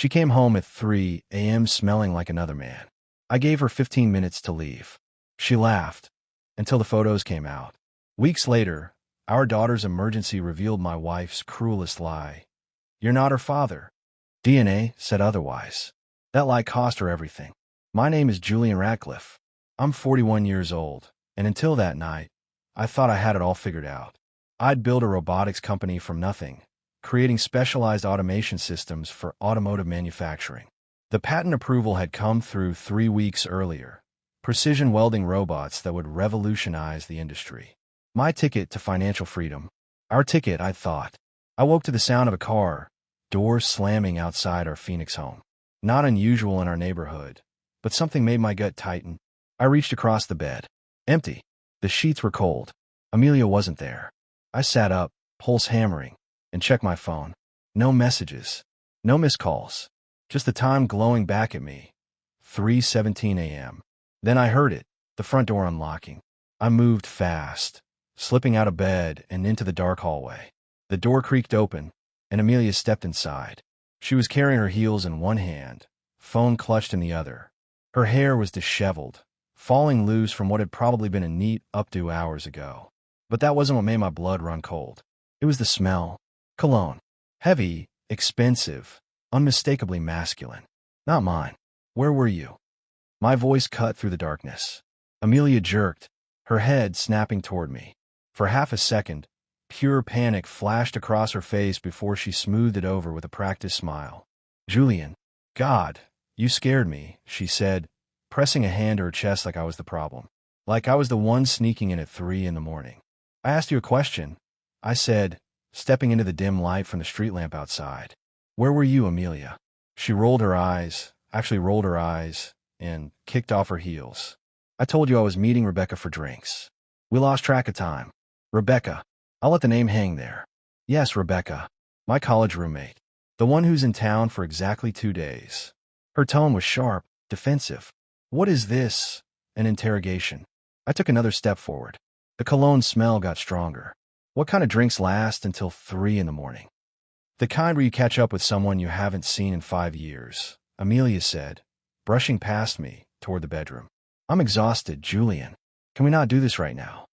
She came home at 3 a.m. smelling like another man. I gave her 15 minutes to leave. She laughed until the photos came out. Weeks later, our daughter's emergency revealed my wife's cruelest lie. You're not her father. DNA said otherwise. That lie cost her everything. My name is Julian Ratcliffe. I'm 41 years old, and until that night, I thought I had it all figured out. I'd built a robotics company from nothing, creating specialized automation systems for automotive manufacturing. The patent approval had come through 3 weeks earlier. Precision welding robots that would revolutionize the industry. My ticket to financial freedom. Our ticket, I thought. I woke to the sound of a car, doors slamming outside our Phoenix home. Not unusual in our neighborhood, but something made my gut tighten. I reached across the bed. Empty. The sheets were cold. Amelia wasn't there. I sat up, pulse hammering, and checked my phone. No messages. No missed calls. Just the time glowing back at me. 3:17 a.m. Then I heard it, the front door unlocking. I moved fast, slipping out of bed and into the dark hallway. The door creaked open, and Amelia stepped inside. She was carrying her heels in one hand, phone clutched in the other. Her hair was disheveled, falling loose from what had probably been a neat updo hours ago. But that wasn't what made my blood run cold. It was the smell. Cologne. Heavy, expensive, unmistakably masculine. Not mine. Where were you? My voice cut through the darkness. Amelia jerked, her head snapping toward me. For half a second, pure panic flashed across her face before she smoothed it over with a practiced smile. Julian. God, you scared me, she said, pressing a hand to her chest like I was the problem. Like I was the one sneaking in at 3 in the morning. I asked you a question, I said, stepping into the dim light from the street lamp outside. Where were you, Amelia? She rolled her eyes, and kicked off her heels. I told you I was meeting Rebecca for drinks. We lost track of time. Rebecca. I'll let the name hang there. Yes, Rebecca. My college roommate. The one who's in town for exactly 2 days. Her tone was sharp, defensive. What is this? An interrogation. I took another step forward. The cologne smell got stronger. What kind of drinks last until 3 in the morning? The kind where you catch up with someone you haven't seen in 5 years, Amelia said, brushing past me toward the bedroom. I'm exhausted, Julian. Can we not do this right now?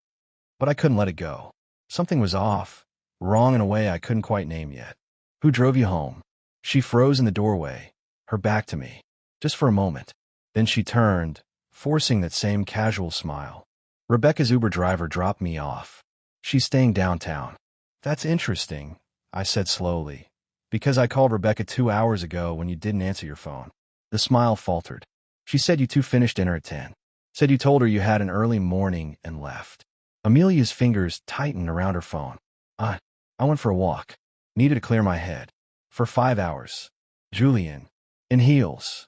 But I couldn't let it go. Something was off, wrong in a way I couldn't quite name yet. Who drove you home? She froze in the doorway, her back to me, just for a moment. Then she turned, forcing that same casual smile. Rebecca's Uber driver dropped me off. She's staying downtown. That's interesting, I said slowly, because I called Rebecca 2 hours ago when you didn't answer your phone. The smile faltered. She said you two finished dinner at 10. Said you told her you had an early morning and left. Amelia's fingers tightened around her phone. I went for a walk. Needed to clear my head. For 5 hours. Julian. In heels.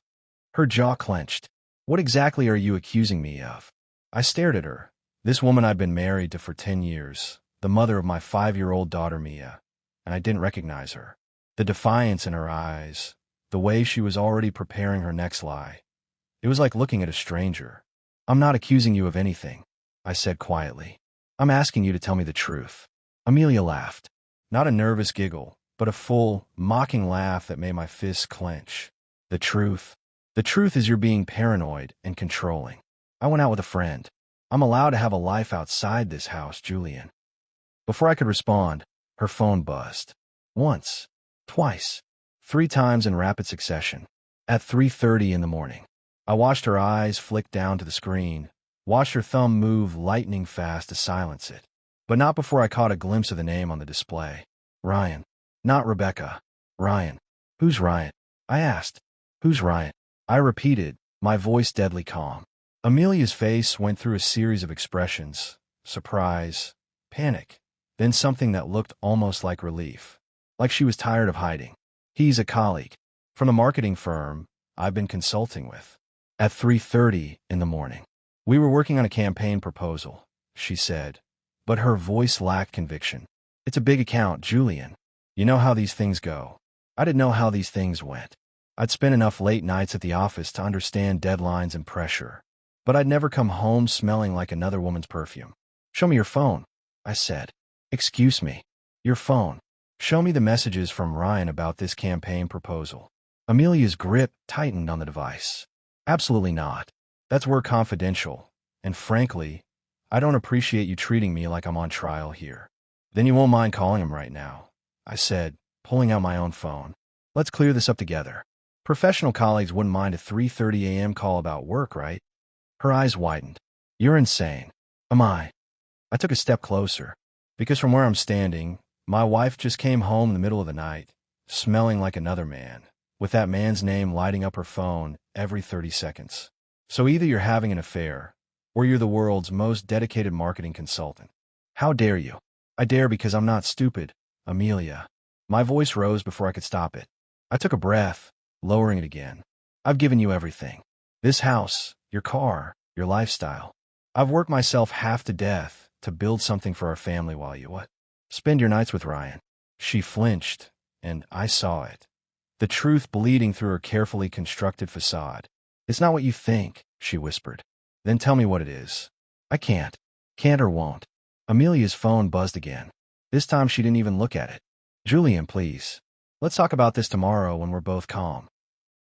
Her jaw clenched. What exactly are you accusing me of? I stared at her. This woman I'd been married to for 10 years, the mother of my 5-year-old daughter Mia, and I didn't recognize her. The defiance in her eyes, the way she was already preparing her next lie. It was like looking at a stranger. I'm not accusing you of anything, I said quietly. I'm asking you to tell me the truth. Amelia laughed. Not a nervous giggle, but a full, mocking laugh that made my fists clench. The truth. The truth is you're being paranoid and controlling. I went out with a friend. I'm allowed to have a life outside this house, Julian. Before I could respond, her phone buzzed. Once. Twice. 3 times in rapid succession. At 3:30 in the morning. I watched her eyes flick down to the screen, watched her thumb move lightning fast to silence it. But not before I caught a glimpse of the name on the display. Ryan. Not Rebecca. Ryan. Who's Ryan? I asked. Who's Ryan? I repeated, my voice deadly calm. Amelia's face went through a series of expressions. Surprise. Panic. Then something that looked almost like relief. Like she was tired of hiding. He's a colleague. From the marketing firm I've been consulting with. At 3:30 in the morning. We were working on a campaign proposal, she said, but her voice lacked conviction. It's a big account, Julian. You know how these things go. I didn't know how these things went. I'd spent enough late nights at the office to understand deadlines and pressure, but I'd never come home smelling like another woman's perfume. Show me your phone, I said. Excuse me. Your phone. Show me the messages from Ryan about this campaign proposal. Amelia's grip tightened on the device. Absolutely not. That's word confidential. And frankly, I don't appreciate you treating me like I'm on trial here. Then you won't mind calling him right now, I said, pulling out my own phone. Let's clear this up together. Professional colleagues wouldn't mind a 3:30 a.m. call about work, right? Her eyes widened. You're insane. Am I? I took a step closer, because from where I'm standing, my wife just came home in the middle of the night, smelling like another man, with that man's name lighting up her phone every 30 seconds. So either you're having an affair, or you're the world's most dedicated marketing consultant. How dare you? I dare because I'm not stupid, Amelia. My voice rose before I could stop it. I took a breath, lowering it again. I've given you everything. This house, your car, your lifestyle. I've worked myself half to death to build something for our family while you spend your nights with Ryan. She flinched, and I saw it. The truth bleeding through her carefully constructed facade. It's not what you think, she whispered. Then tell me what it is. I can't. Can't or won't. Amelia's phone buzzed again. This time she didn't even look at it. Julian, please. Let's talk about this tomorrow when we're both calm.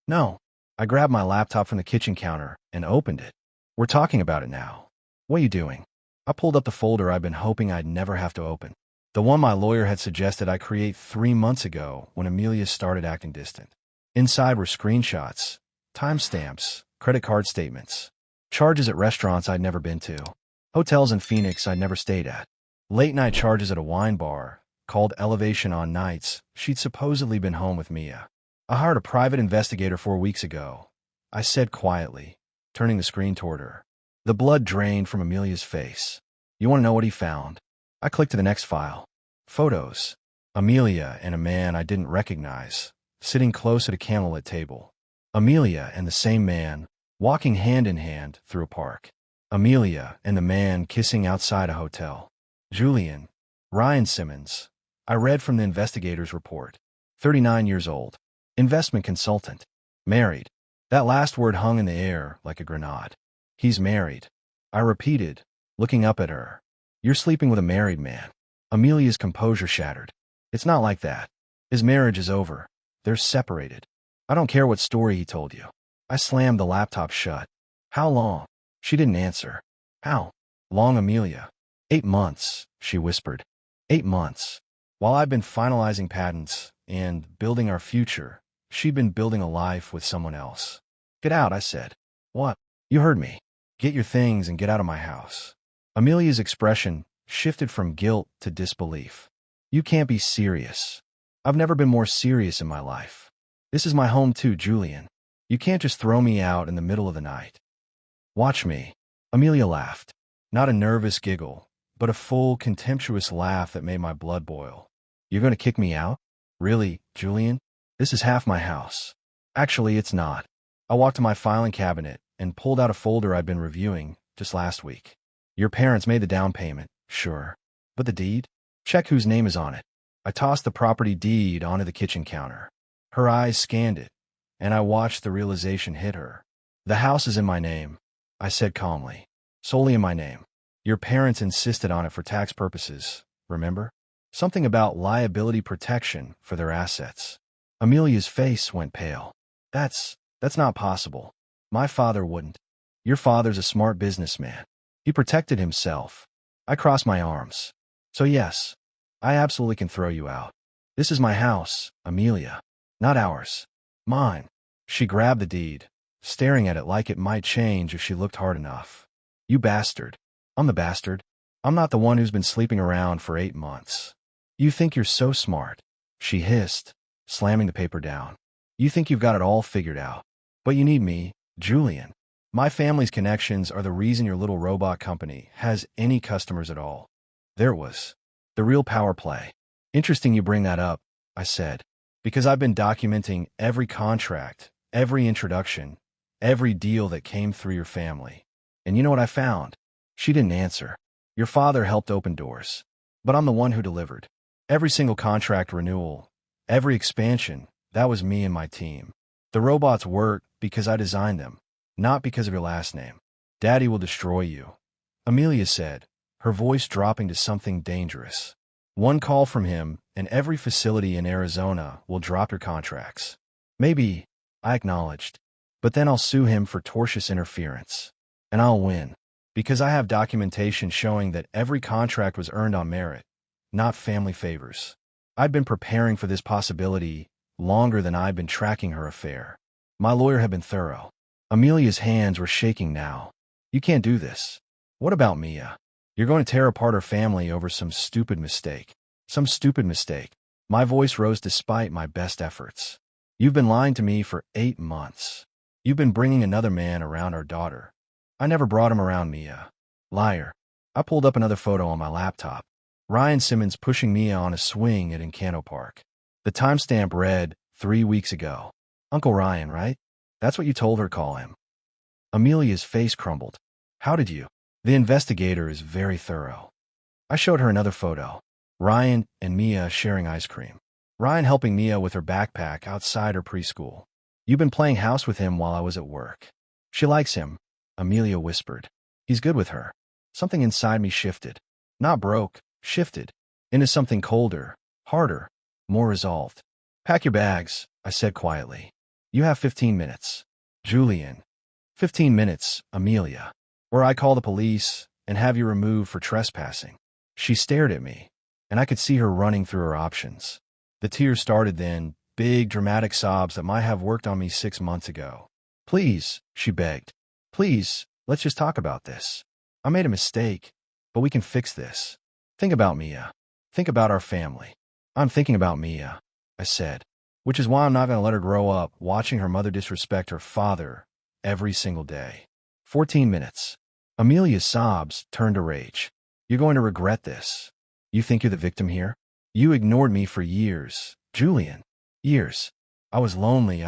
No. I grabbed my laptop from the kitchen counter and opened it. We're talking about it now. What are you doing? I pulled up the folder I'd been hoping I'd never have to open. The one my lawyer had suggested I create 3 months ago when Amelia started acting distant. Inside were screenshots, timestamps, credit card statements, charges at restaurants I'd never been to, hotels in Phoenix I'd never stayed at, late-night charges at a wine bar called Elevation on nights she'd supposedly been home with Mia. I hired a private investigator 4 weeks ago, I said quietly, turning the screen toward her. The blood drained from Amelia's face. You want to know what he found? I clicked to the next file. Photos. Amelia and a man I didn't recognize, sitting close at a candlelit table. Amelia and the same man, walking hand in hand through a park. Amelia and the man kissing outside a hotel. Julian. Ryan Simmons. I read from the investigator's report. 39 years old. Investment consultant. Married. That last word hung in the air like a grenade. He's married. I repeated, looking up at her. You're sleeping with a married man. Amelia's composure shattered. It's not like that. His marriage is over. They're separated. I don't care what story he told you. I slammed the laptop shut. How long? She didn't answer. How long, Amelia? 8 months, she whispered. 8 months. While I've been finalizing patents and building our future, she'd been building a life with someone else. Get out, I said. What? You heard me. Get your things and get out of my house. Amelia's expression shifted from guilt to disbelief. You can't be serious. I've never been more serious in my life. This is my home too, Julian. You can't just throw me out in the middle of the night. Watch me. Amelia laughed. Not a nervous giggle, but a full, contemptuous laugh that made my blood boil. You're going to kick me out? Really, Julian? This is half my house. Actually, it's not. I walked to my filing cabinet and pulled out a folder I'd been reviewing just last week. Your parents made the down payment, sure. But the deed? Check whose name is on it. I tossed the property deed onto the kitchen counter. Her eyes scanned it, and I watched the realization hit her. The house is in my name, I said calmly. Solely in my name. Your parents insisted on it for tax purposes, remember? Something about liability protection for their assets. Amelia's face went pale. That's not possible. My father wouldn't. Your father's a smart businessman. He protected himself. I crossed my arms. So yes, I absolutely can throw you out. This is my house, Amelia. Not ours. Mine. She grabbed the deed, staring at it like it might change if she looked hard enough. You bastard. I'm the bastard. I'm not the one who's been sleeping around for 8 months. You think you're so smart, she hissed, slamming the paper down. You think you've got it all figured out. But you need me, Julian. My family's connections are the reason your little robot company has any customers at all. There it was. The real power play. Interesting you bring that up, I said, because I've been documenting every contract, every introduction, every deal that came through your family. And you know what I found? She didn't answer. Your father helped open doors, but I'm the one who delivered. Every single contract renewal, every expansion, that was me and my team. The robots work because I designed them, not because of your last name. Daddy will destroy you, Amelia said, her voice dropping to something dangerous. One call from him, and every facility in Arizona will drop your contracts. Maybe, I acknowledged. But then I'll sue him for tortious interference. And I'll win. Because I have documentation showing that every contract was earned on merit, not family favors. I'd been preparing for this possibility longer than I'd been tracking her affair. My lawyer had been thorough. Amelia's hands were shaking now. You can't do this. What about Mia? You're going to tear apart her family over some stupid mistake. Some stupid mistake. My voice rose despite my best efforts. You've been lying to me for 8 months. You've been bringing another man around our daughter. I never brought him around Mia. Liar. I pulled up another photo on my laptop. Ryan Simmons pushing Mia on a swing at Encanto Park. The timestamp read, 3 weeks ago. Uncle Ryan, right? That's what you told her, call him. Amelia's face crumbled. How did you? The investigator is very thorough. I showed her another photo. Ryan and Mia sharing ice cream. Ryan helping Mia with her backpack outside her preschool. You've been playing house with him while I was at work. She likes him, Amelia whispered. He's good with her. Something inside me shifted. Not broke, shifted. Into something colder, harder, more resolved. Pack your bags, I said quietly. You have 15 minutes. Julian. 15 minutes, Amelia. Or I call the police and have you removed for trespassing. She stared at me, and I could see her running through her options. The tears started then, big dramatic sobs that might have worked on me 6 months ago. Please, she begged. Please, let's just talk about this. I made a mistake, but we can fix this. Think about Mia. Think about our family. I'm thinking about Mia, I said, which is why I'm not going to let her grow up watching her mother disrespect her father every single day. 14 minutes. Amelia's sobs turned to rage. You're going to regret this. You think you're the victim here? You ignored me for years, Julian. Years. I was lonely.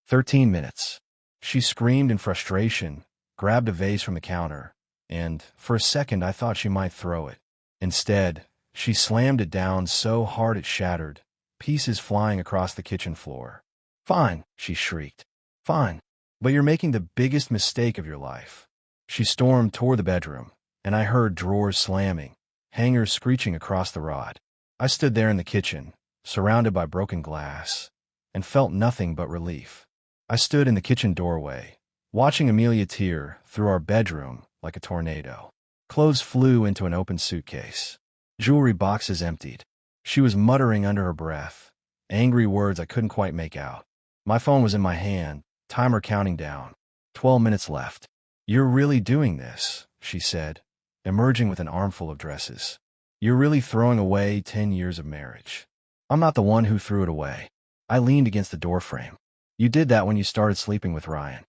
13 minutes. She screamed in frustration, grabbed a vase from the counter, and, for a second, I thought she might throw it. Instead, she slammed it down so hard it shattered, pieces flying across the kitchen floor. Fine, she shrieked. Fine. But you're making the biggest mistake of your life. She stormed toward the bedroom, and I heard drawers slamming, hangers screeching across the rod. I stood there in the kitchen, surrounded by broken glass, and felt nothing but relief. I stood in the kitchen doorway, watching Amelia tear through our bedroom like a tornado. Clothes flew into an open suitcase. Jewelry boxes emptied. She was muttering under her breath, angry words I couldn't quite make out. My phone was in my hand, timer counting down. 12 minutes left. You're really doing this, she said, emerging with an armful of dresses. You're really throwing away 10 years of marriage. I'm not the one who threw it away. I leaned against the doorframe. You did that when you started sleeping with Ryan.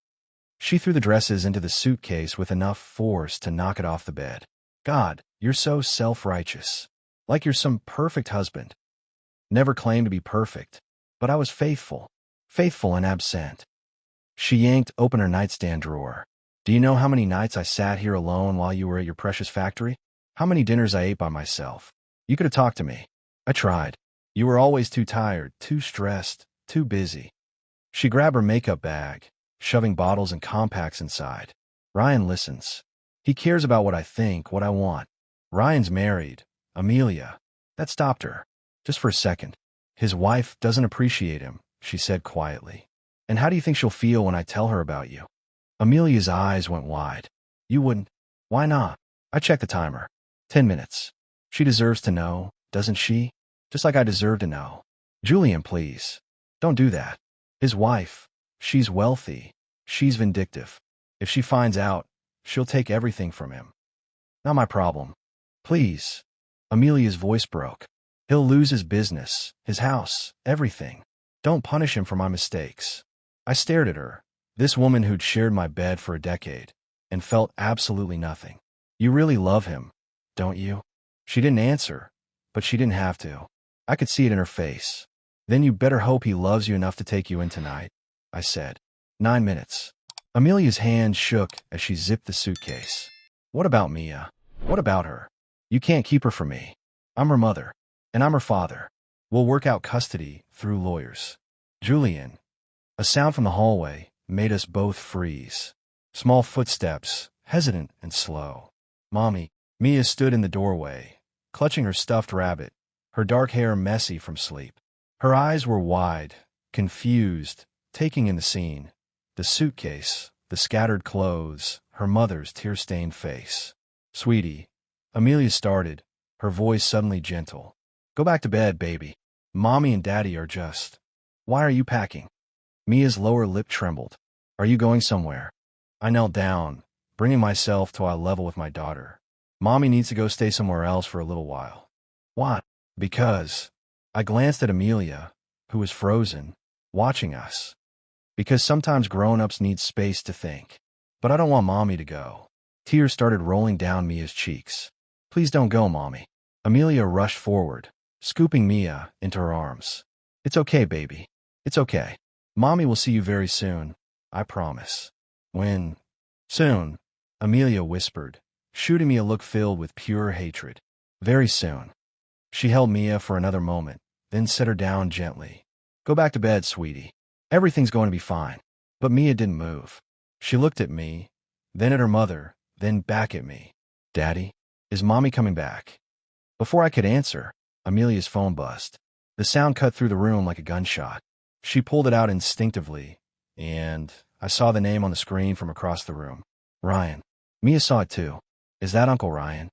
She threw the dresses into the suitcase with enough force to knock it off the bed. God, you're so self-righteous. Like you're some perfect husband. Never claimed to be perfect, but I was faithful. Faithful and absent. She yanked open her nightstand drawer. Do you know how many nights I sat here alone while you were at your precious factory? How many dinners I ate by myself? You could have talked to me. I tried. You were always too tired, too stressed, too busy. She grabbed her makeup bag, shoving bottles and compacts inside. Ryan listens. He cares about what I think, what I want. Ryan's married. Amelia. That stopped her. Just for a second. His wife doesn't appreciate him, she said quietly. And how do you think she'll feel when I tell her about you? Amelia's eyes went wide. You wouldn't? Why not? I checked the timer. 10 minutes. She deserves to know, doesn't she? Just like I deserve to know. Julian, please. Don't do that. His wife. She's wealthy. She's vindictive. If she finds out, she'll take everything from him. Not my problem. Please. Amelia's voice broke. He'll lose his business, his house, everything. Don't punish him for my mistakes. I stared at her, this woman who'd shared my bed for a decade, and felt absolutely nothing. You really love him, don't you? She didn't answer, but she didn't have to. I could see it in her face. Then you better hope he loves you enough to take you in tonight, I said. 9 minutes. Amelia's hand shook as she zipped the suitcase. What about Mia? What about her? You can't keep her from me. I'm her mother, and I'm her father. We'll work out custody through lawyers. Julian. A sound from the hallway made us both freeze. Small footsteps, hesitant and slow. Mommy. Mia stood in the doorway, clutching her stuffed rabbit, her dark hair messy from sleep. Her eyes were wide, confused, taking in the scene. The suitcase, the scattered clothes, her mother's tear-stained face. "Sweetie," Amelia started, her voice suddenly gentle. "Go back to bed, baby. Mommy and Daddy are just—" "Why are you packing?" Mia's lower lip trembled. "Are you going somewhere?" I knelt down, bringing myself to eye level with my daughter. "Mommy needs to go stay somewhere else for a little while." "Why?" "Because—" I glanced at Amelia, who was frozen, watching us. "Because sometimes grown-ups need space to think. But I don't want Mommy to go." Tears started rolling down Mia's cheeks. "Please don't go, Mommy." Amelia rushed forward, scooping Mia into her arms. "It's okay, baby. It's okay. Mommy will see you very soon. I promise." "When?" "Soon," Amelia whispered, shooting me a look filled with pure hatred. "Very soon." She held Mia for another moment, then set her down gently. "Go back to bed, sweetie. Everything's going to be fine." But Mia didn't move. She looked at me, then at her mother, then back at me. "Daddy, is Mommy coming back?" Before I could answer, Amelia's phone buzzed. The sound cut through the room like a gunshot. She pulled it out instinctively, and I saw the name on the screen from across the room. "Ryan." Mia saw it too. "Is that Uncle Ryan?"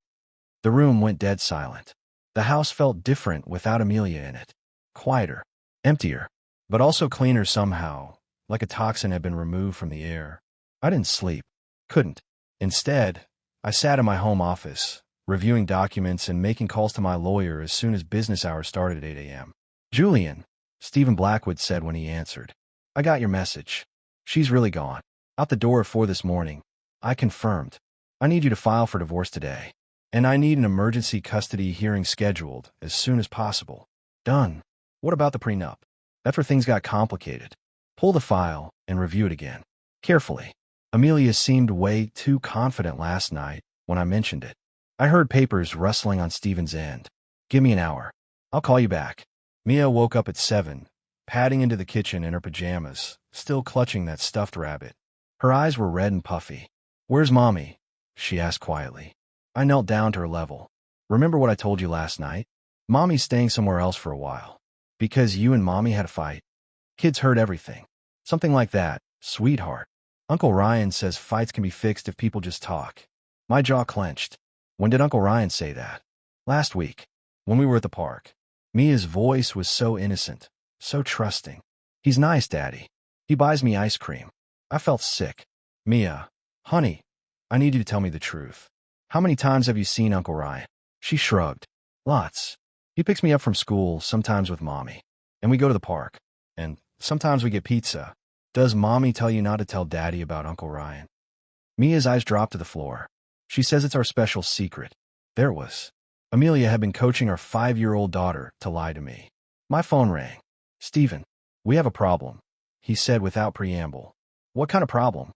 The room went dead silent. The house felt different without Amelia in it. Quieter, emptier, but also cleaner somehow, like a toxin had been removed from the air. I didn't sleep. Couldn't. Instead, I sat in my home office, reviewing documents and making calls to my lawyer as soon as business hours started at 8 a.m. "Julian," Stephen Blackwood said when he answered. "I got your message. She's really gone. Out the door at 4 this morning. I confirmed. I need you to file for divorce today. And I need an emergency custody hearing scheduled as soon as possible." "Done." "What about the prenup?" "That's where things got complicated." "Pull the file and review it again. Carefully." Amelia seemed way too confident last night when I mentioned it. I heard papers rustling on Stephen's end. "Give me an hour. I'll call you back." Mia woke up at 7, padding into the kitchen in her pajamas, still clutching that stuffed rabbit. Her eyes were red and puffy. "Where's Mommy?" she asked quietly. I knelt down to her level. "Remember what I told you last night? Mommy's staying somewhere else for a while. Because you and Mommy had a fight. Kids heard everything. Something like that, sweetheart. Uncle Ryan says fights can be fixed if people just talk." My jaw clenched. "When did Uncle Ryan say that?" "Last week, when we were at the park." Mia's voice was so innocent, so trusting. "He's nice, Daddy. He buys me ice cream." I felt sick. "Mia, honey, I need you to tell me the truth. How many times have you seen Uncle Ryan?" She shrugged. "Lots. He picks me up from school, sometimes with Mommy. And we go to the park. And sometimes we get pizza. Does Mommy tell you not to tell Daddy about Uncle Ryan?" Mia's eyes dropped to the floor. "She says it's our special secret." There it was. Amelia had been coaching our 5-year-old daughter to lie to me. My phone rang. "Stephen, we have a problem," he said without preamble. "What kind of problem?"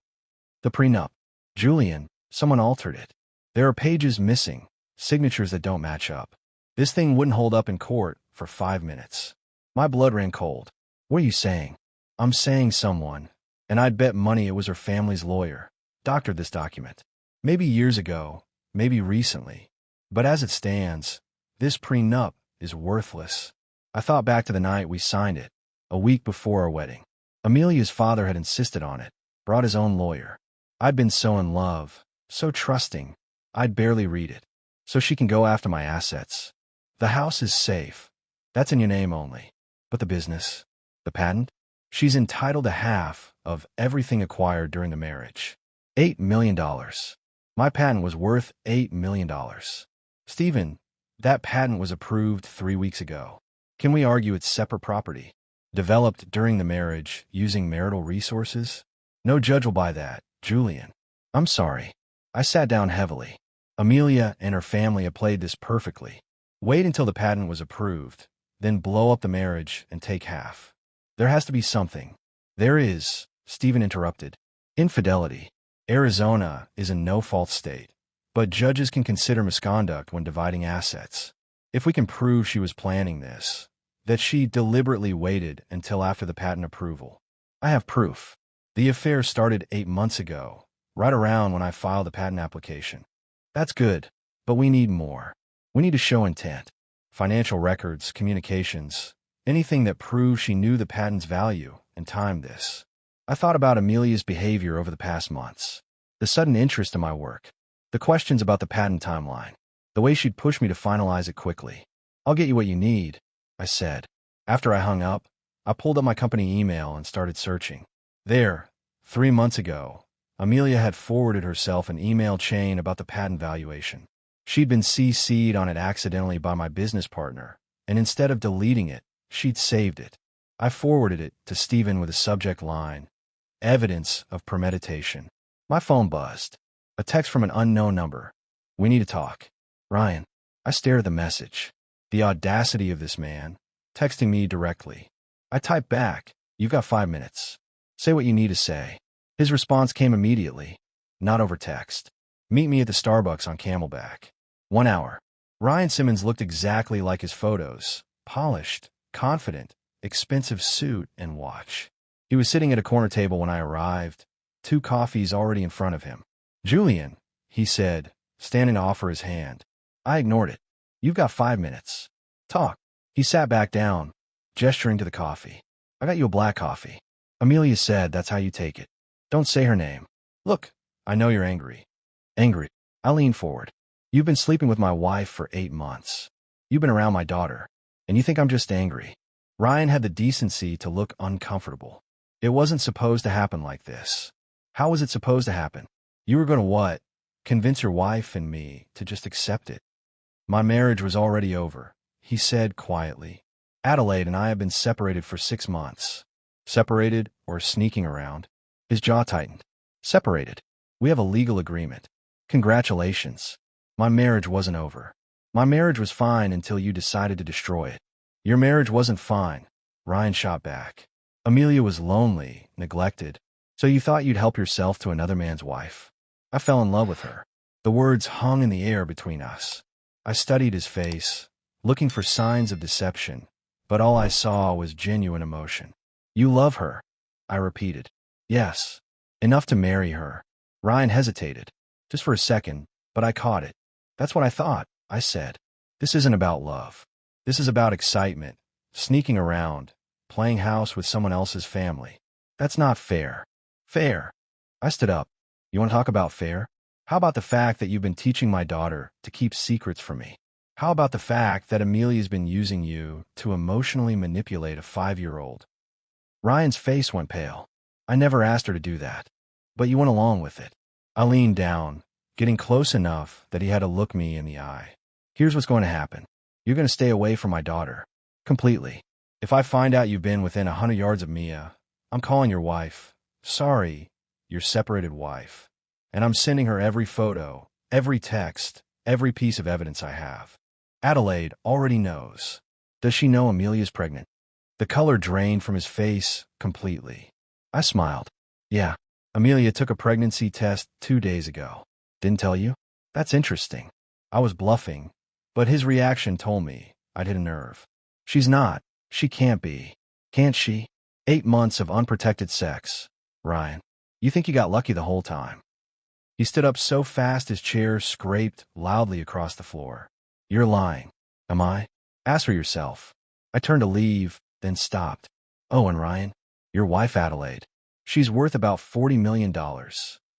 "The prenup. Julian, someone altered it. There are pages missing, signatures that don't match up. This thing wouldn't hold up in court for 5 minutes." My blood ran cold. "What are you saying?" "I'm saying someone, and I'd bet money it was her family's lawyer, doctored this document. Maybe years ago, maybe recently. But as it stands, this prenup is worthless." I thought back to the night we signed it, a week before our wedding. Amelia's father had insisted on it, brought his own lawyer. I'd been so in love, so trusting, I'd barely read it. "So she can go after my assets. The house is safe. That's in your name only. But the business, the patent? She's entitled to half of everything acquired during the marriage. $8 million. My patent was worth $8 million. Stephen, that patent was approved 3 weeks ago. Can we argue it's separate property, developed during the marriage using marital resources? No judge will buy that, Julian." "I'm sorry." I sat down heavily. Amelia and her family had played this perfectly. Wait until the patent was approved, then blow up the marriage and take half. "There has to be something." "There is," Stephen interrupted. "Infidelity. Arizona is a no-fault state, but judges can consider misconduct when dividing assets. If we can prove she was planning this, that she deliberately waited until after the patent approval. I have proof. The affair started 8 months ago, right around when I filed the patent application." "That's good, but we need more. We need to show intent. Financial records, communications, Anything that proved she knew the patent's value and timed this. I thought about Amelia's behavior over the past months. The sudden interest in my work. The questions about the patent timeline. The way she'd push me to finalize it quickly. I'll get you what you need, I said. After I hung up, I pulled up my company email and started searching. There, 3 months ago, Amelia had forwarded herself an email chain about the patent valuation. She'd been CC'd on it accidentally by my business partner, and instead of deleting it, she'd saved it. I forwarded it to Stephen with a subject line, "Evidence of premeditation." My phone buzzed. A text from an unknown number. "We need to talk. Ryan." I stared at the message. The audacity of this man, texting me directly. I typed back, "You've got 5 minutes. Say what you need to say." His response came immediately. "Not over text. Meet me at the Starbucks on Camelback. 1 hour." Ryan Simmons looked exactly like his photos. Polished, confident, expensive suit and watch. He was sitting at a corner table when I arrived, 2 coffees already in front of him. "Julian," he said, standing to offer his hand. I ignored it. "You've got 5 minutes. Talk." He sat back down, gesturing to the coffee. "I got you a black coffee. Amelia said that's how you take it. Don't say her name. Look, I know you're angry." "Angry?" I leaned forward. "You've been sleeping with my wife for 8 months. You've been around my daughter, and you think I'm just angry." Ryan had the decency to look uncomfortable. "It wasn't supposed to happen like this." "How was it supposed to happen? You were going to what? Convince your wife and me to just accept it?" "My marriage was already over," he said quietly. "Adelaide and I have been separated for 6 months. Separated or sneaking around?" His jaw tightened. "Separated. We have a legal agreement." "Congratulations." "My marriage wasn't over. My marriage was fine until you decided to destroy it." "Your marriage wasn't fine," Ryan shot back. "Amelia was lonely, neglected. So you thought you'd help yourself to another man's wife?" "I fell in love with her." The words hung in the air between us. I studied his face, looking for signs of deception, but all I saw was genuine emotion. "You love her," I repeated. "Yes. Enough to marry her." Ryan hesitated, just for a second, but I caught it. "That's what I thought," I said. "This isn't about love. This is about excitement, sneaking around, playing house with someone else's family. That's not fair." "Fair?" I stood up. "You want to talk about fair? How about the fact that you've been teaching my daughter to keep secrets from me? How about the fact that Amelia's been using you to emotionally manipulate a 5-year-old? Ryan's face went pale. "I never asked her to do that. But you went along with it." I leaned down, getting close enough that he had to look me in the eye. "Here's what's going to happen. You're going to stay away from my daughter. Completely. If I find out you've been within 100 yards of Mia, I'm calling your wife. Sorry, your separated wife. And I'm sending her every photo, every text, every piece of evidence I have. Adelaide already knows." "Does she know Amelia's pregnant?" The color drained from his face completely. I smiled. "Yeah. Amelia took a pregnancy test 2 days ago." "Didn't tell you?" "That's interesting." I was bluffing, but his reaction told me I'd hit a nerve. "She's not. She can't be." "Can't she?" 8 months of unprotected sex. Ryan, you think you got lucky the whole time." He stood up so fast his chair scraped loudly across the floor. "You're lying." "Am I?" "Ask for yourself." I turned to leave, then stopped. "Oh, and Ryan, your wife Adelaide. She's worth about $40 million,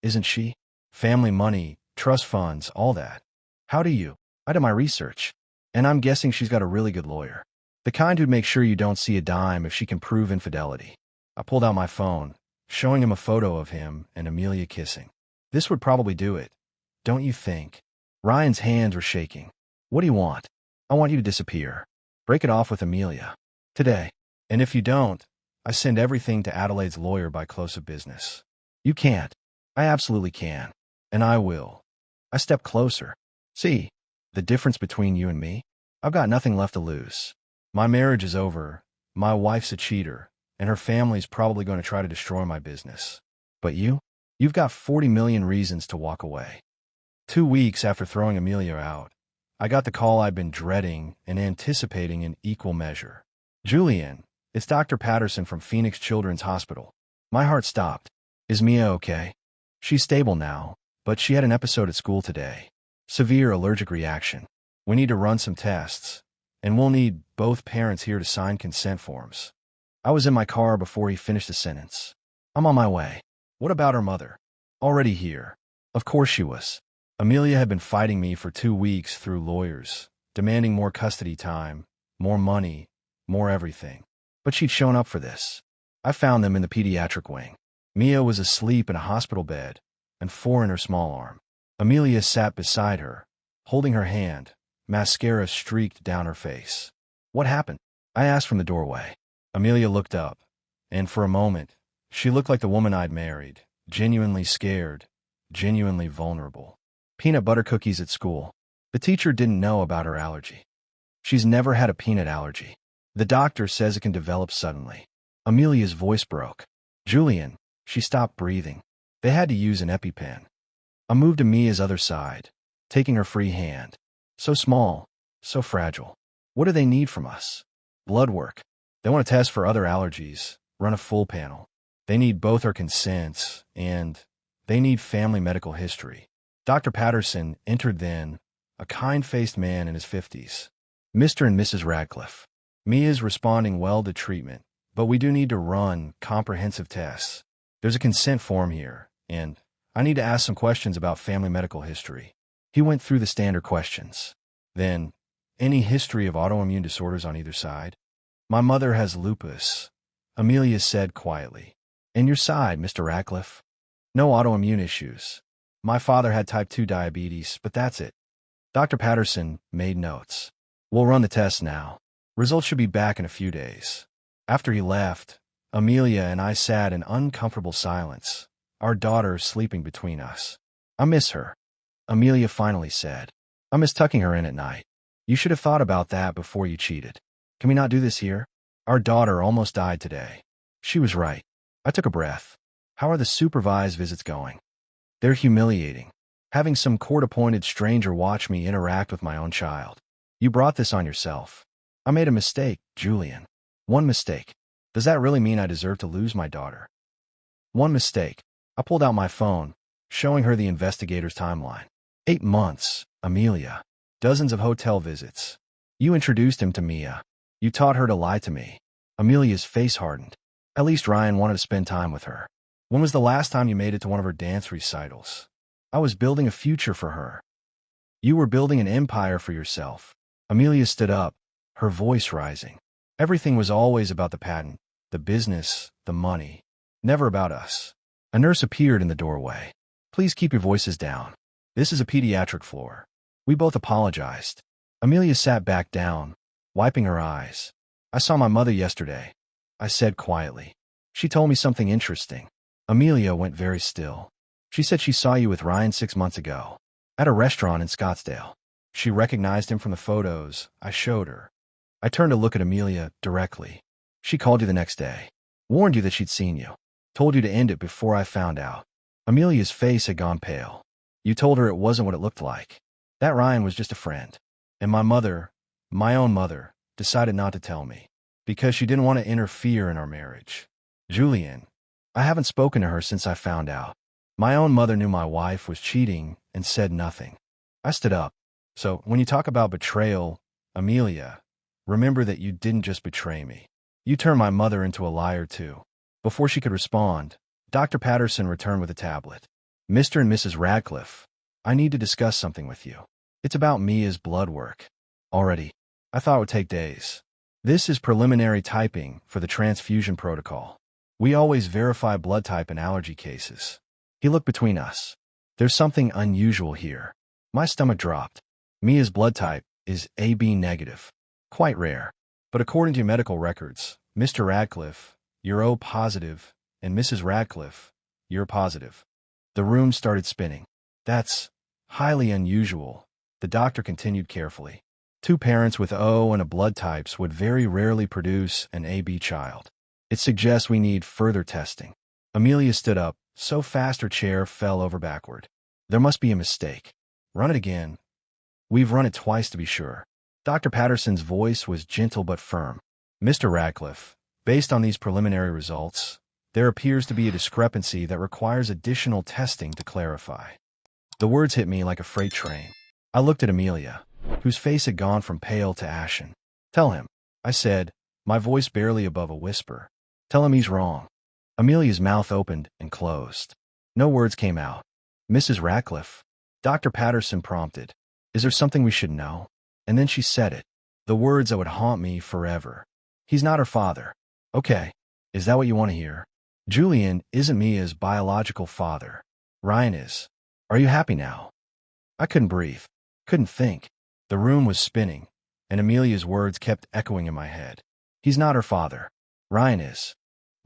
isn't she? Family money, trust funds, all that. How do you?" "I did my research. And I'm guessing she's got a really good lawyer. The kind who'd make sure you don't see a dime if she can prove infidelity." I pulled out my phone, showing him a photo of him and Amelia kissing. "This would probably do it, don't you think?" Ryan's hands were shaking. "What do you want?" "I want you to disappear. Break it off with Amelia. Today. And if you don't, I send everything to Adelaide's lawyer by close of business." "You can't." "I absolutely can. And I will." I stepped closer. "See, the difference between you and me? I've got nothing left to lose. My marriage is over, my wife's a cheater, and her family's probably going to try to destroy my business. But you've got 40 million reasons to walk away." 2 weeks after throwing Amelia out, I got the call I'd been dreading and anticipating in equal measure. "Julian, it's Dr. Patterson from Phoenix Children's Hospital." My heart stopped. "Is Mia okay?" "She's stable now, but she had an episode at school today. Severe allergic reaction. We need to run some tests, and we'll need both parents here to sign consent forms. I was in my car before he finished the sentence. I'm on my way. What about her mother? Already here. Of course she was. Amelia had been fighting me for 2 weeks through lawyers, demanding more custody time, more money, more everything. But she'd shown up for this. I found them in the pediatric wing. Mia was asleep in a hospital bed, and 4 in her small arm. Amelia sat beside her, holding her hand, mascara streaked down her face. What happened? I asked from the doorway. Amelia looked up, and for a moment, she looked like the woman I'd married, genuinely scared, genuinely vulnerable. Peanut butter cookies at school. The teacher didn't know about her allergy. She's never had a peanut allergy. The doctor says it can develop suddenly. Amelia's voice broke. Julian, she stopped breathing. They had to use an EpiPen. I moved to Mia's other side, taking her free hand. So small, so fragile. What do they need from us? Blood work. They want to test for other allergies, run a full panel. They need both our consents, and they need family medical history. Dr. Patterson entered then, a kind-faced man in his 50s. Mr. and Mrs. Radcliffe. Mia's responding well to treatment, but we do need to run comprehensive tests. There's a consent form here, and I need to ask some questions about family medical history. He went through the standard questions. Then, any history of autoimmune disorders on either side? My mother has lupus, Amelia said quietly. And your side, Mr. Radcliffe? No autoimmune issues. My father had type 2 diabetes, but that's it. Dr. Patterson made notes. We'll run the test now. Results should be back in a few days. After he left, Amelia and I sat in uncomfortable silence, our daughter sleeping between us. I miss her, Amelia finally said. I miss tucking her in at night. You should have thought about that before you cheated. Can we not do this here? Our daughter almost died today. She was right. I took a breath. How are the supervised visits going? They're humiliating. Having some court-appointed stranger watch me interact with my own child. You brought this on yourself. I made a mistake, Julian. One mistake. Does that really mean I deserve to lose my daughter? One mistake. I pulled out my phone, showing her the investigator's timeline. 8 months, Amelia. Dozens of hotel visits. You introduced him to Mia. You taught her to lie to me. Amelia's face hardened. At least Ryan wanted to spend time with her. When was the last time you made it to one of her dance recitals? I was building a future for her. You were building an empire for yourself. Amelia stood up, her voice rising. Everything was always about the patent, the business, the money. Never about us. A nurse appeared in the doorway. Please keep your voices down. This is a pediatric floor. We both apologized. Amelia sat back down, wiping her eyes. I saw my mother yesterday, I said quietly. She told me something interesting. Amelia went very still. She said she saw you with Ryan 6 months ago, at a restaurant in Scottsdale. She recognized him from the photos I showed her. I turned to look at Amelia directly. She called you the next day. Warned you that she'd seen you. Told you to end it before I found out. Amelia's face had gone pale. You told her it wasn't what it looked like. That Ryan was just a friend. And my mother, my own mother, decided not to tell me. Because she didn't want to interfere in our marriage. Julian, I haven't spoken to her since I found out. My own mother knew my wife was cheating and said nothing. I stood up. So, when you talk about betrayal, Amelia, remember that you didn't just betray me. You turned my mother into a liar too. Before she could respond, Dr. Patterson returned with a tablet. Mr. and Mrs. Radcliffe, I need to discuss something with you. It's about Mia's blood work. Already. I thought it would take days. This is preliminary typing for the transfusion protocol. We always verify blood type in allergy cases. He looked between us. There's something unusual here. My stomach dropped. Mia's blood type is AB negative. Quite rare. But according to medical records, Mr. Radcliffe, you're O positive, and Mrs. Radcliffe, you're positive. The room started spinning. That's highly unusual, the doctor continued carefully. 2 parents with O and a blood types would very rarely produce an AB child. It suggests we need further testing. Amelia stood up, so fast her chair fell over backward. There must be a mistake. Run it again. We've run it twice to be sure. Dr. Patterson's voice was gentle but firm. Mr. Radcliffe, based on these preliminary results, there appears to be a discrepancy that requires additional testing to clarify. The words hit me like a freight train. I looked at Amelia, whose face had gone from pale to ashen. Tell him. I said, my voice barely above a whisper. Tell him he's wrong. Amelia's mouth opened and closed. No words came out. Mrs. Ratcliffe, Dr. Patterson prompted. Is there something we should know? And then she said it. The words that would haunt me forever. He's not her father. Okay. Is that what you want to hear? Julian isn't Mia's biological father. Ryan is. Are you happy now? I couldn't breathe. Couldn't think. The room was spinning, and Amelia's words kept echoing in my head. He's not her father. Ryan is.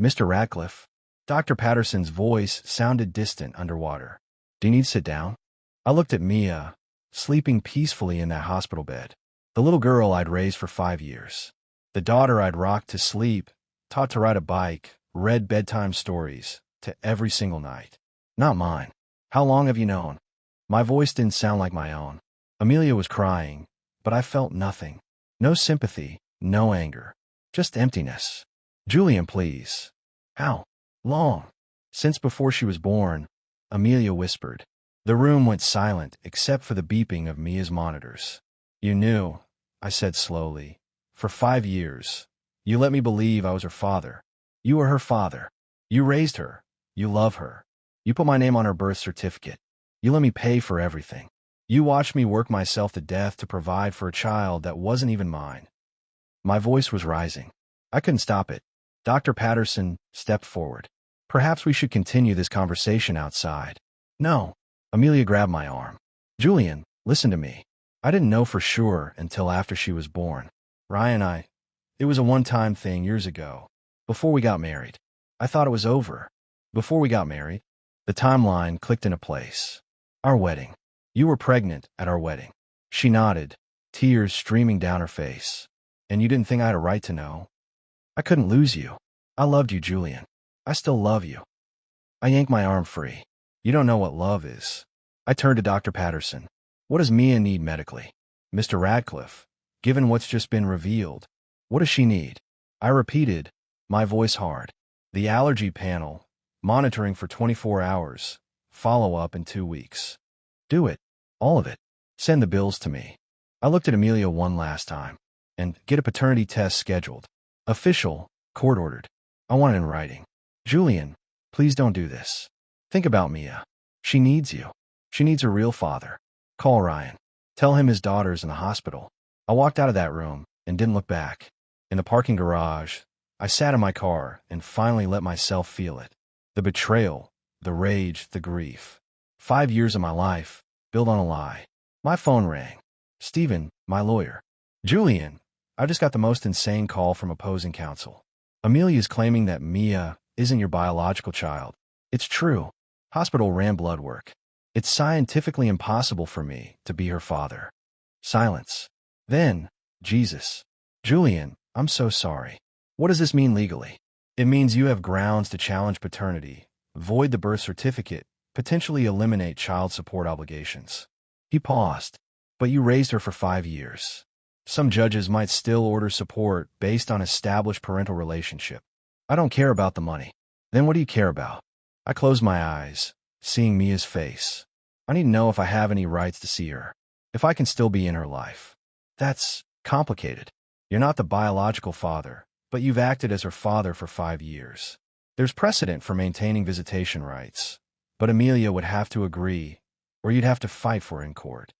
Mr. Ratcliffe. Dr. Patterson's voice sounded distant underwater. Do you need to sit down? I looked at Mia, sleeping peacefully in that hospital bed. The little girl I'd raised for 5 years. The daughter I'd rocked to sleep, taught to ride a bike, read bedtime stories to every single night. Not mine. How long have you known? My voice didn't sound like my own. Amelia was crying, but I felt nothing. No sympathy, no anger. Just emptiness. Julian, please. How long? Since before she was born, Amelia whispered. The room went silent except for the beeping of Mia's monitors. You knew, I said slowly. For 5 years. You let me believe I was her father. You were her father. You raised her. You love her. You put my name on her birth certificate. You let me pay for everything. You watched me work myself to death to provide for a child that wasn't even mine. My voice was rising. I couldn't stop it. Dr. Patterson stepped forward. Perhaps we should continue this conversation outside. No. Amelia grabbed my arm. Julian, listen to me. I didn't know for sure until after she was born. Ryan, it was a one-time thing years ago, before we got married. I thought it was over. Before we got married, the timeline clicked into place. Our wedding. You were pregnant at our wedding. She nodded, tears streaming down her face. And you didn't think I had a right to know? I couldn't lose you. I loved you, Julian. I still love you. I yanked my arm free. You don't know what love is. I turned to Dr. Patterson. What does Mia need medically? Mr. Ratcliffe, given what's just been revealed, what does she need? I repeated, my voice hard. The allergy panel, monitoring for 24 hours, follow-up in 2 weeks. Do it. All of it. Send the bills to me. I looked at Amelia one last time. And get a paternity test scheduled. Official, court-ordered. I want it in writing. Julian, please don't do this. Think about Mia. She needs you. She needs her real father. Call Ryan. Tell him his daughter's in the hospital. I walked out of that room and didn't look back. In the parking garage, I sat in my car and finally let myself feel it. The betrayal, the rage, the grief. 5 years of my life, built on a lie. My phone rang. Stephen, my lawyer. Julian, I just got the most insane call from opposing counsel. Amelia's claiming that Mia isn't your biological child. It's true. Hospital ran blood work. It's scientifically impossible for me to be her father. Silence. Then, Jesus. Julian, I'm so sorry. What does this mean legally? It means you have grounds to challenge paternity, void the birth certificate, potentially eliminate child support obligations. He paused. But you raised her for 5 years. Some judges might still order support based on established parental relationship. I don't care about the money. Then what do you care about? I closed my eyes, seeing Mia's face. I need to know if I have any rights to see her. If I can still be in her life. That's complicated. You're not the biological father, but you've acted as her father for 5 years. There's precedent for maintaining visitation rights, but Amelia would have to agree, or you'd have to fight for it in court.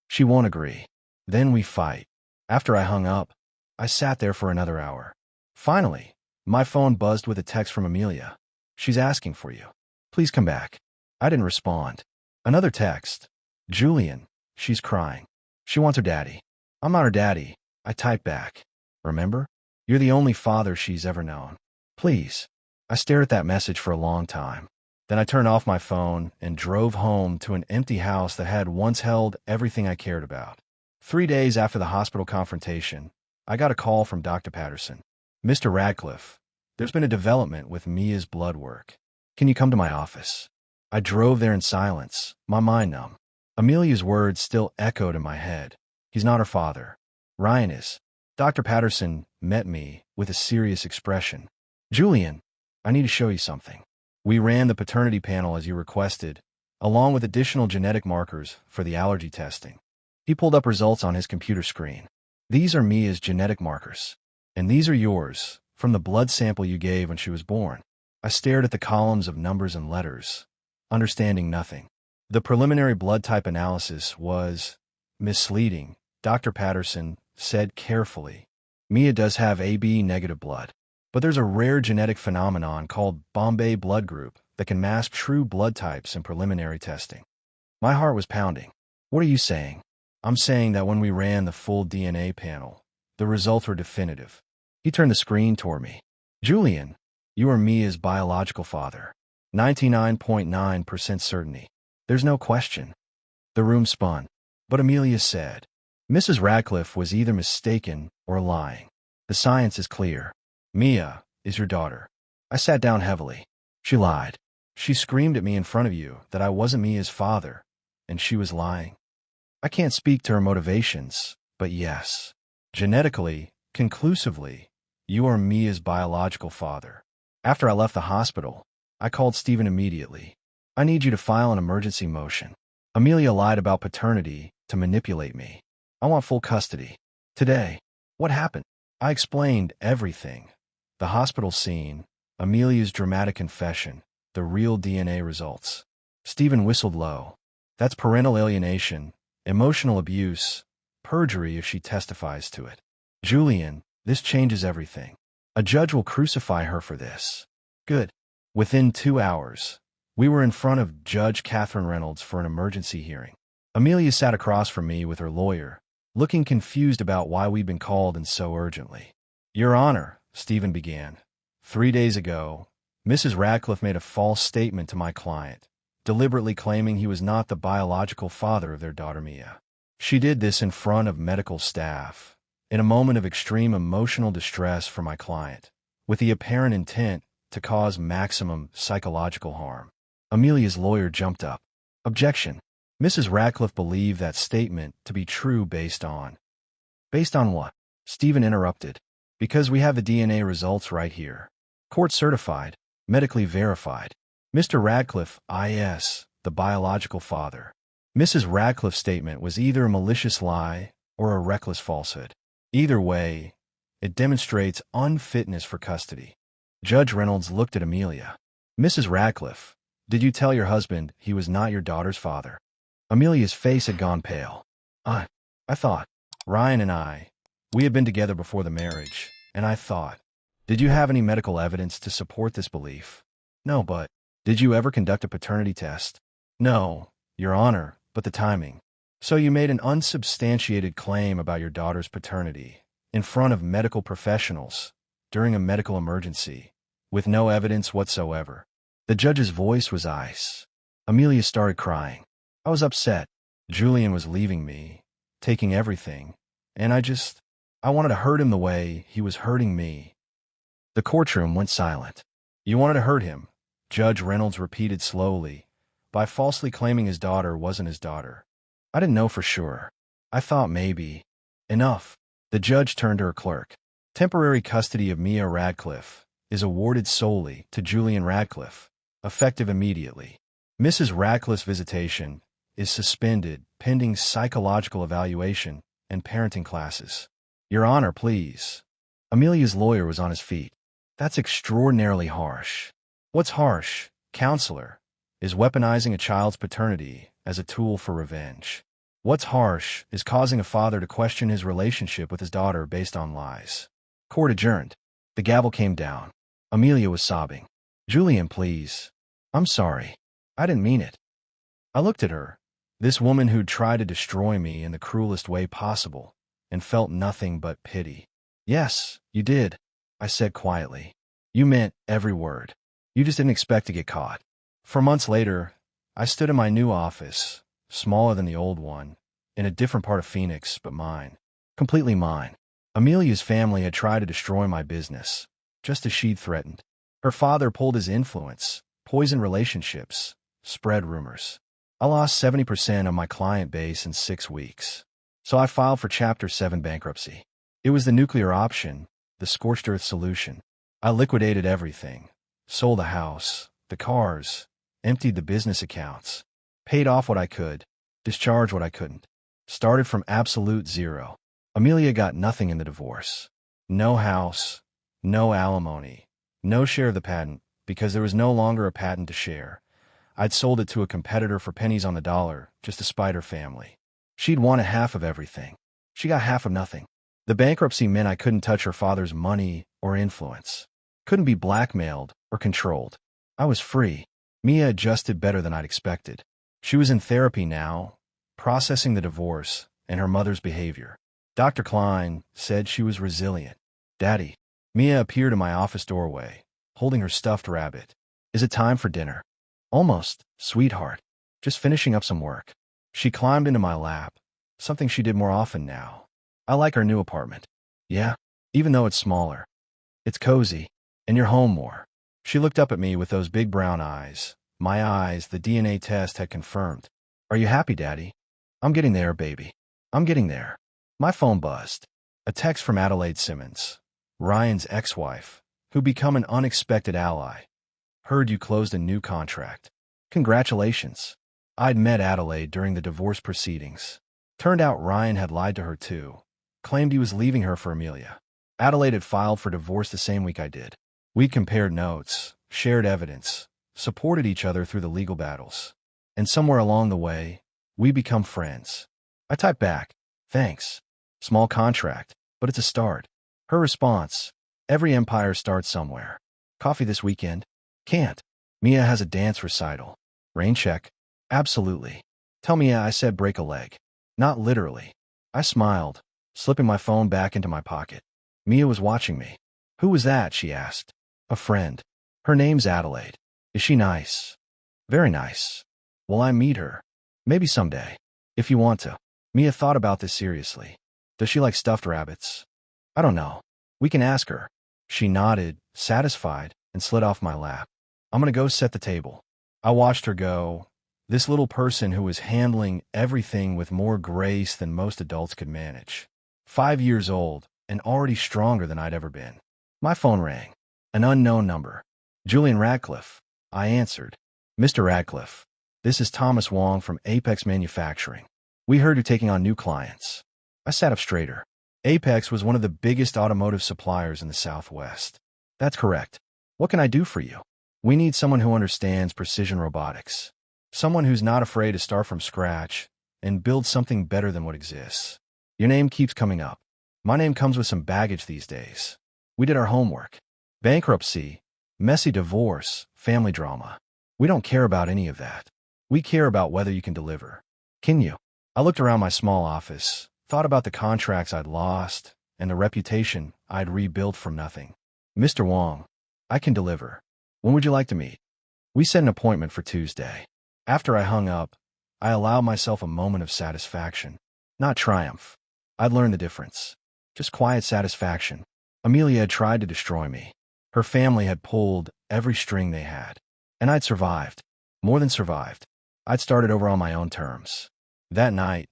She won't agree. Then we fight. After I hung up, I sat there for another hour. Finally, my phone buzzed with a text from Amelia. She's asking for you. Please come back. I didn't respond. Another text. Julian, she's crying. She wants her daddy. I'm not her daddy. I typed back. Remember? You're the only father she's ever known. Please. I stared at that message for a long time. Then I turned off my phone and drove home to an empty house that had once held everything I cared about. 3 days after the hospital confrontation, I got a call from Dr. Patterson. Mr. Ratcliffe, there's been a development with Mia's blood work. Can you come to my office? I drove there in silence, my mind numb. Amelia's words still echoed in my head. He's not her father. Ryan is. Dr. Patterson met me with a serious expression. Julian, I need to show you something. We ran the paternity panel as you requested, along with additional genetic markers for the allergy testing. He pulled up results on his computer screen. These are Mia's genetic markers. And these are yours, from the blood sample you gave when she was born. I stared at the columns of numbers and letters, understanding nothing. The preliminary blood type analysis was misleading, Dr. Patterson said carefully. Mia does have AB negative blood, but there's a rare genetic phenomenon called Bombay blood group that can mask true blood types in preliminary testing. My heart was pounding. What are you saying? I'm saying that when we ran the full DNA panel, the results were definitive. He turned the screen toward me. Julian, you are Mia's biological father. 99.9% certainty. There's no question. The room spun. But Amelia said, Mrs. Radcliffe was either mistaken or lying. The science is clear. Mia is your daughter. I sat down heavily. She lied. She screamed at me in front of you that I wasn't Mia's father, and she was lying. I can't speak to her motivations, but yes, genetically, conclusively, you are Mia's biological father. After I left the hospital, I called Stephen immediately. I need you to file an emergency motion. Amelia lied about paternity to manipulate me. I want full custody. Today. What happened? I explained everything. The hospital scene, Amelia's dramatic confession, the real DNA results. Stephen whistled low. That's parental alienation, emotional abuse, perjury if she testifies to it. Julian, this changes everything. A judge will crucify her for this. Good. Within 2 hours, we were in front of Judge Catherine Reynolds for an emergency hearing. Amelia sat across from me with her lawyer, looking confused about why we'd been called in so urgently. Your Honor, Stephen began. 3 days ago, Mrs. Radcliffe made a false statement to my client, deliberately claiming he was not the biological father of their daughter Mia. She did this in front of medical staff, in a moment of extreme emotional distress for my client, with the apparent intent to cause maximum psychological harm. Amelia's lawyer jumped up. Objection. Mrs. Radcliffe believed that statement to be true based on. Based on what? Stephen interrupted. Because we have the DNA results right here. Court certified, medically verified. Mr. Radcliffe, I.S., the biological father. Mrs. Radcliffe's statement was either a malicious lie or a reckless falsehood. Either way, it demonstrates unfitness for custody. Judge Reynolds looked at Amelia. Mrs. Radcliffe, did you tell your husband he was not your daughter's father? Amelia's face had gone pale. I thought. Ryan and we had been together before the marriage, and I thought. Did you have any medical evidence to support this belief? No, but did you ever conduct a paternity test? No, Your Honor, but the timing. So you made an unsubstantiated claim about your daughter's paternity in front of medical professionals during a medical emergency with no evidence whatsoever. The judge's voice was ice. Amelia started crying. I was upset. Julian was leaving me, taking everything, and I wanted to hurt him the way he was hurting me. The courtroom went silent. You wanted to hurt him, Judge Reynolds repeated slowly, by falsely claiming his daughter wasn't his daughter. I didn't know for sure. I thought maybe. Enough. The judge turned to her clerk. Temporary custody of Mia Radcliffe is awarded solely to Julian Radcliffe, effective immediately. Mrs. Radcliffe's visitation is suspended pending psychological evaluation and parenting classes. Your Honor, please. Amelia's lawyer was on his feet. That's extraordinarily harsh. What's harsh, counselor, is weaponizing a child's paternity as a tool for revenge. What's harsh is causing a father to question his relationship with his daughter based on lies. Court adjourned. The gavel came down. Amelia was sobbing. Julian, please. I'm sorry. I didn't mean it. I looked at her, this woman who'd tried to destroy me in the cruelest way possible, and felt nothing but pity. Yes, you did, I said quietly. You meant every word. You just didn't expect to get caught. 4 months later, I stood in my new office, smaller than the old one, in a different part of Phoenix, but mine. Completely mine. Amelia's family had tried to destroy my business, just as she'd threatened. Her father pulled his influence, poisoned relationships, spread rumors. I lost 70% of my client base in 6 weeks. So I filed for Chapter 7 bankruptcy. It was the nuclear option, the scorched earth solution. I liquidated everything, sold the house, the cars, emptied the business accounts, paid off what I could, discharged what I couldn't. Started from absolute zero. Amelia got nothing in the divorce. No house, no alimony, no share of the patent, because there was no longer a patent to share. I'd sold it to a competitor for pennies on the dollar, just to spite her family. She'd wanted half of everything. She got half of nothing. The bankruptcy meant I couldn't touch her father's money or influence. Couldn't be blackmailed or controlled. I was free. Mia adjusted better than I'd expected. She was in therapy now, processing the divorce and her mother's behavior. Dr. Klein said she was resilient. Daddy. Mia appeared in my office doorway, holding her stuffed rabbit. Is it time for dinner? Almost, sweetheart. Just finishing up some work. She climbed into my lap, something she did more often now. I like our new apartment. Yeah, even though it's smaller. It's cozy, and you're home more. She looked up at me with those big brown eyes. My eyes the DNA test had confirmed. Are you happy, Daddy? I'm getting there, baby. I'm getting there. My phone buzzed. A text from Adelaide Simmons, Ryan's ex-wife, who'd become an unexpected ally. Heard you closed a new contract. Congratulations. I'd met Adelaide during the divorce proceedings. Turned out Ryan had lied to her too. Claimed he was leaving her for Amelia. Adelaide had filed for divorce the same week I did. We compared notes, shared evidence, supported each other through the legal battles. And somewhere along the way, we become friends. I typed back, thanks. Small contract, but it's a start. Her response, every empire starts somewhere. Coffee this weekend? Can't. Mia has a dance recital. Rain check? Absolutely. Tell Mia I said break a leg. Not literally. I smiled, slipping my phone back into my pocket. Mia was watching me. Who was that? She asked. A friend. Her name's Adelaide. Is she nice? Very nice. Will I meet her? Maybe someday. If you want to. Mia thought about this seriously. Does she like stuffed rabbits? I don't know. We can ask her. She nodded, satisfied, and slid off my lap. I'm gonna go set the table. I watched her go. This little person who was handling everything with more grace than most adults could manage. 5 years old, and already stronger than I'd ever been. My phone rang. An unknown number. Julian Radcliffe. I answered. Mr. Radcliffe, this is Thomas Wong from Apex Manufacturing. We heard you're taking on new clients. I sat up straighter. Apex was one of the biggest automotive suppliers in the Southwest. That's correct. What can I do for you? We need someone who understands precision robotics. Someone who's not afraid to start from scratch and build something better than what exists. Your name keeps coming up. My name comes with some baggage these days. We did our homework. Bankruptcy, messy divorce, family drama. We don't care about any of that. We care about whether you can deliver. Can you? I looked around my small office, thought about the contracts I'd lost and the reputation I'd rebuilt from nothing. Mr. Wong, I can deliver. When would you like to meet? We set an appointment for Tuesday. After I hung up, I allowed myself a moment of satisfaction. Not triumph. I'd learned the difference. Just quiet satisfaction. Amelia had tried to destroy me. Her family had pulled every string they had. And I'd survived. More than survived. I'd started over on my own terms. That night,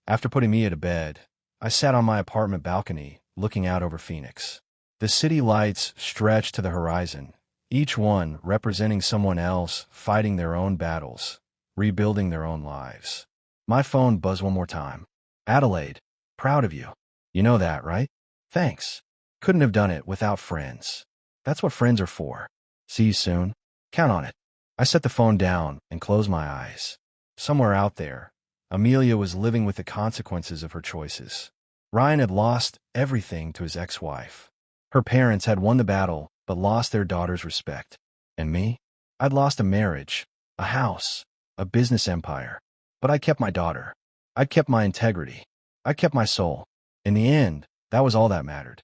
after putting Mia to bed, I sat on my apartment balcony, looking out over Phoenix. The city lights stretched to the horizon, each one representing someone else fighting their own battles, rebuilding their own lives. My phone buzzed one more time. Adelaide, proud of you. You know that, right? Thanks. Couldn't have done it without friends. That's what friends are for. See you soon. Count on it. I set the phone down and closed my eyes. Somewhere out there, Amelia was living with the consequences of her choices. Ryan had lost everything to his ex-wife. Her parents had won the battle, but lost their daughter's respect. And me? I'd lost a marriage, a house, a business empire. But I kept my daughter. I kept my integrity. I kept my soul. In the end, that was all that mattered.